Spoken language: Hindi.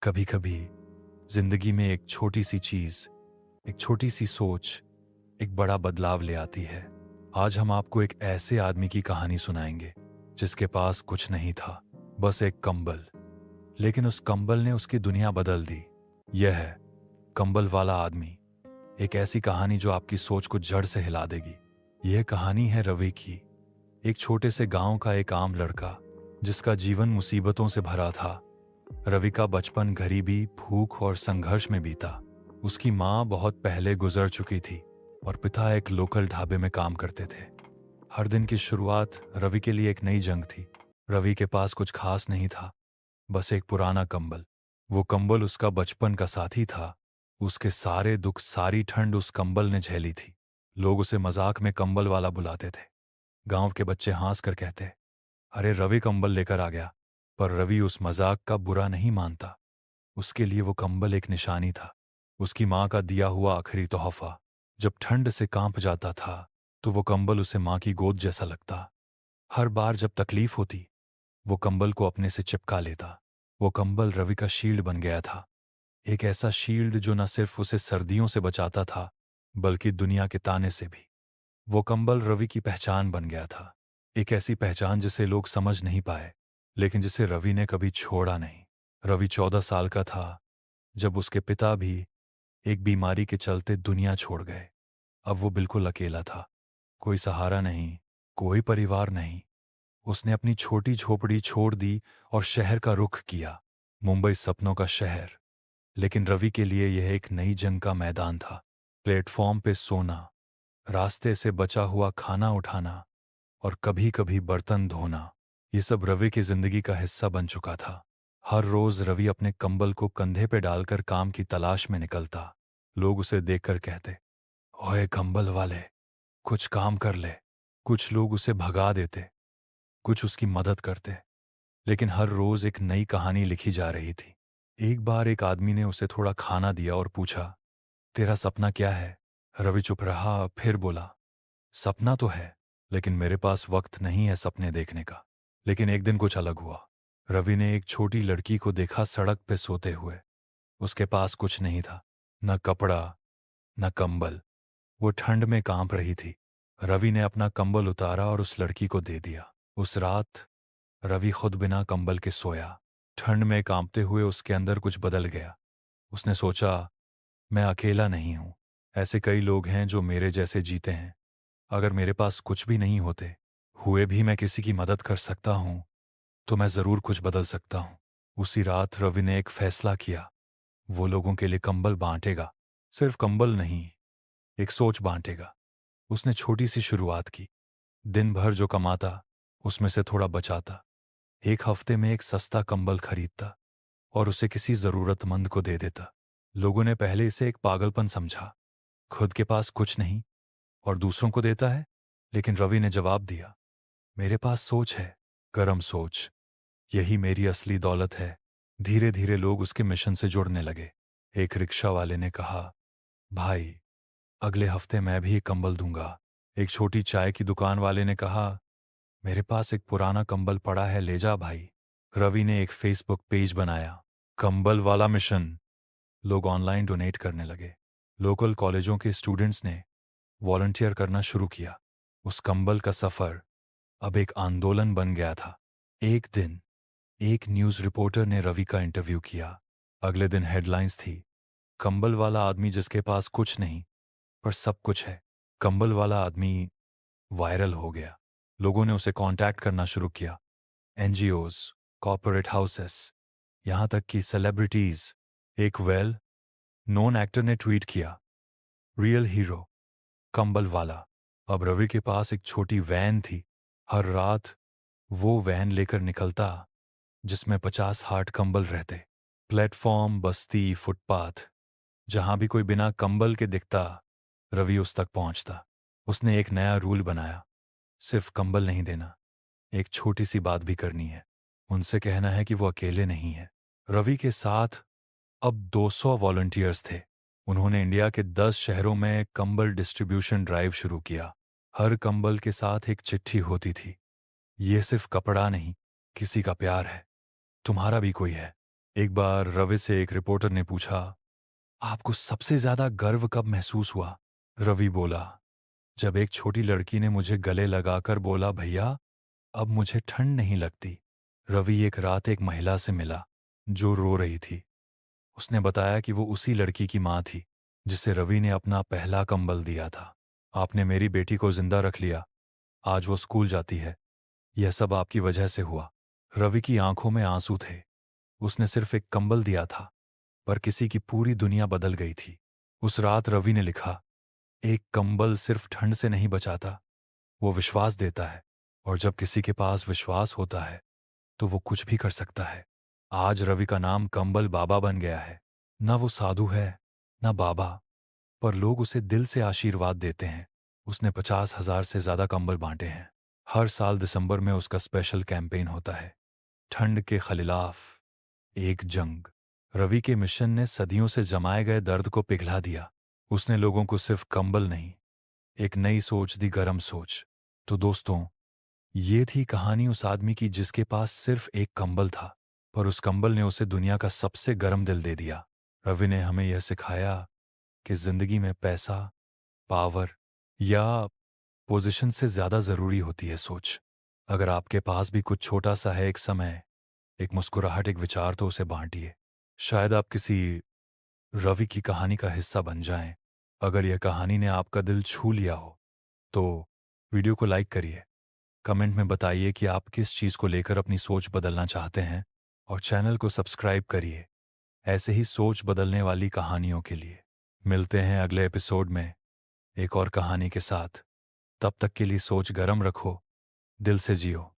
कभी कभी जिंदगी में एक छोटी सी चीज, एक छोटी सी सोच, एक बड़ा बदलाव ले आती है। आज हम आपको एक ऐसे आदमी की कहानी सुनाएंगे जिसके पास कुछ नहीं था, बस एक कंबल। लेकिन उस कंबल ने उसकी दुनिया बदल दी। यह है कंबल वाला आदमी। एक ऐसी कहानी जो आपकी सोच को जड़ से हिला देगी। यह कहानी है रवि की, एक छोटे से गांव का एक आम लड़का जिसका जीवन मुसीबतों से भरा था। रवि का बचपन गरीबी, भूख और संघर्ष में बीता। उसकी माँ बहुत पहले गुजर चुकी थी और पिता एक लोकल ढाबे में काम करते थे। हर दिन की शुरुआत रवि के लिए एक नई जंग थी। रवि के पास कुछ खास नहीं था, बस एक पुराना कंबल। वो कंबल उसका बचपन का साथी था। उसके सारे दुख, सारी ठंड उस कंबल ने झेली थी। लोग उसे मजाक में कंबल वाला बुलाते थे। गांव के बच्चे हंस कर कहते, अरे रवि कंबल लेकर आ गया। पर रवि उस मजाक का बुरा नहीं मानता। उसके लिए वो कंबल एक निशानी था, उसकी माँ का दिया हुआ आखिरी तोहफा। जब ठंड से कांप जाता था तो वो कंबल उसे माँ की गोद जैसा लगता। हर बार जब तकलीफ होती वो कंबल को अपने से चिपका लेता। वो कंबल रवि का शील्ड बन गया था। एक ऐसा शील्ड जो न सिर्फ उसे सर्दियों से बचाता था, बल्कि दुनिया के ताने से भी। वो कंबल रवि की पहचान बन गया था। एक ऐसी पहचान जिसे लोग समझ नहीं पाए, लेकिन जिसे रवि ने कभी छोड़ा नहीं। रवि 14 साल का था जब उसके पिता भी एक बीमारी के चलते दुनिया छोड़ गए। अब वो बिल्कुल अकेला था। कोई सहारा नहीं, कोई परिवार नहीं। उसने अपनी छोटी झोपड़ी छोड़ दी और शहर का रुख किया। मुंबई सपनों का शहर। लेकिन रवि के लिए यह एक नई जंग का मैदान था। प्लेटफॉर्म पे सोना, रास्ते से बचा हुआ खाना उठाना और कभी कभी बर्तन धोना, ये सब रवि की जिंदगी का हिस्सा बन चुका था। हर रोज रवि अपने कंबल को कंधे पे डालकर काम की तलाश में निकलता। लोग उसे देखकर कहते, ओए कंबल वाले, कुछ काम कर ले। कुछ लोग उसे भगा देते, कुछ उसकी मदद करते। लेकिन हर रोज एक नई कहानी लिखी जा रही थी। एक बार एक आदमी ने उसे थोड़ा खाना दिया और पूछा, तेरा सपना क्या है? रवि चुप रहा, फिर बोला, सपना तो है, लेकिन मेरे पास वक्त नहीं है सपने देखने का। लेकिन एक दिन कुछ अलग हुआ। रवि ने एक छोटी लड़की को देखा सड़क पे सोते हुए। उसके पास कुछ नहीं था, न कपड़ा, न कंबल। वो ठंड में कांप रही थी। रवि ने अपना कंबल उतारा और उस लड़की को दे दिया। उस रात रवि खुद बिना कंबल के सोया। ठंड में कांपते हुए उसके अंदर कुछ बदल गया। उसने सोचा, मैं अकेला नहीं हूं। ऐसे कई लोग हैं जो मेरे जैसे जीते हैं। अगर मेरे पास कुछ भी नहीं होते हुए भी मैं किसी की मदद कर सकता हूं, तो मैं जरूर कुछ बदल सकता हूं। उसी रात रवि ने एक फैसला किया। वो लोगों के लिए कंबल बांटेगा। सिर्फ कंबल नहीं, एक सोच बांटेगा। उसने छोटी सी शुरुआत की। दिन भर जो कमाता उसमें से थोड़ा बचाता। एक हफ्ते में एक सस्ता कंबल खरीदता और उसे किसी जरूरतमंद को दे देता। लोगों ने पहले इसे एक पागलपन समझा, खुद के पास कुछ नहीं और दूसरों को देता है। लेकिन रवि ने जवाब दिया, मेरे पास सोच है, गर्म सोच। यही मेरी असली दौलत है। धीरे धीरे लोग उसके मिशन से जुड़ने लगे। एक रिक्शा वाले ने कहा, भाई, अगले हफ्ते मैं भी एक कंबल दूंगा। एक छोटी चाय की दुकान वाले ने कहा, मेरे पास एक पुराना कंबल पड़ा है, ले जा भाई। रवि ने एक फेसबुक पेज बनाया, कंबल वाला मिशन। लोग ऑनलाइन डोनेट करने लगे। लोकल कॉलेजों के स्टूडेंट्स ने वॉलंटियर करना शुरू किया। उस कंबल का सफर अब एक आंदोलन बन गया था। एक दिन एक न्यूज़ रिपोर्टर ने रवि का इंटरव्यू किया। अगले दिन हेडलाइंस थी, कंबल वाला आदमी जिसके पास कुछ नहीं पर सब कुछ है। कंबल वाला आदमी वायरल हो गया। लोगों ने उसे कांटेक्ट करना शुरू किया। एनजीओज, कॉर्पोरेट हाउसेस, यहां तक कि सेलिब्रिटीज। एक वेल नोन एक्टर ने ट्वीट किया, रियल हीरो, कंबल वाला। अब रवि के पास एक छोटी वैन थी। हर रात वो वैन लेकर निकलता जिसमें 50 हार्ड कंबल रहते। प्लेटफॉर्म, बस्ती, फुटपाथ, जहां भी कोई बिना कंबल के दिखता, रवि उस तक पहुंचता। उसने एक नया रूल बनाया, सिर्फ कंबल नहीं देना, एक छोटी सी बात भी करनी है। उनसे कहना है कि वो अकेले नहीं है। रवि के साथ अब 200 वॉलंटियर्स थे। उन्होंने इंडिया के 10 शहरों में कंबल डिस्ट्रीब्यूशन ड्राइव शुरू किया। हर कंबल के साथ एक चिट्ठी होती थी, ये सिर्फ कपड़ा नहीं, किसी का प्यार है, तुम्हारा भी कोई है। एक बार रवि से एक रिपोर्टर ने पूछा, आपको सबसे ज्यादा गर्व कब महसूस हुआ? रवि बोला, जब एक छोटी लड़की ने मुझे गले लगाकर बोला, भैया अब मुझे ठंड नहीं लगती। रवि एक रात एक महिला से मिला जो रो रही थी। उसने बताया कि वो उसी लड़की की माँ थी जिसे रवि ने अपना पहला कंबल दिया था। आपने मेरी बेटी को जिंदा रख लिया, आज वो स्कूल जाती है, यह सब आपकी वजह से हुआ। रवि की आंखों में आंसू थे। उसने सिर्फ एक कंबल दिया था, पर किसी की पूरी दुनिया बदल गई थी। उस रात रवि ने लिखा, एक कंबल सिर्फ ठंड से नहीं बचाता, वो विश्वास देता है, और जब किसी के पास विश्वास होता है तो वो कुछ भी कर सकता है। आज रवि का नाम कंबल बाबा बन गया है। ना वो साधु है, ना बाबा, पर लोग उसे दिल से आशीर्वाद देते हैं। उसने 50,000 से ज्यादा कंबल बांटे हैं। हर साल दिसंबर में उसका स्पेशल कैंपेन होता है, ठंड के खिलाफ एक जंग। रवि के मिशन ने सदियों से जमाए गए दर्द को पिघला दिया। उसने लोगों को सिर्फ कंबल नहीं, एक नई सोच दी, गरम सोच। तो दोस्तों, ये थी कहानी उस आदमी की जिसके पास सिर्फ एक कंबल था, पर उस कंबल ने उसे दुनिया का सबसे गर्म दिल दे दिया। रवि ने हमें यह सिखाया कि जिंदगी में पैसा, पावर या पोजीशन से ज्यादा जरूरी होती है सोच। अगर आपके पास भी कुछ छोटा सा है, एक समय, एक मुस्कुराहट, एक विचार, तो उसे बांटिए। शायद आप किसी रवि की कहानी का हिस्सा बन जाएं। अगर यह कहानी ने आपका दिल छू लिया हो तो वीडियो को लाइक करिए, कमेंट में बताइए कि आप किस चीज़ को लेकर अपनी सोच बदलना चाहते हैं, और चैनल को सब्सक्राइब करिए ऐसे ही सोच बदलने वाली कहानियों के लिए। मिलते हैं अगले एपिसोड में एक और कहानी के साथ। तब तक के लिए सोच गरम रखो, दिल से जियो।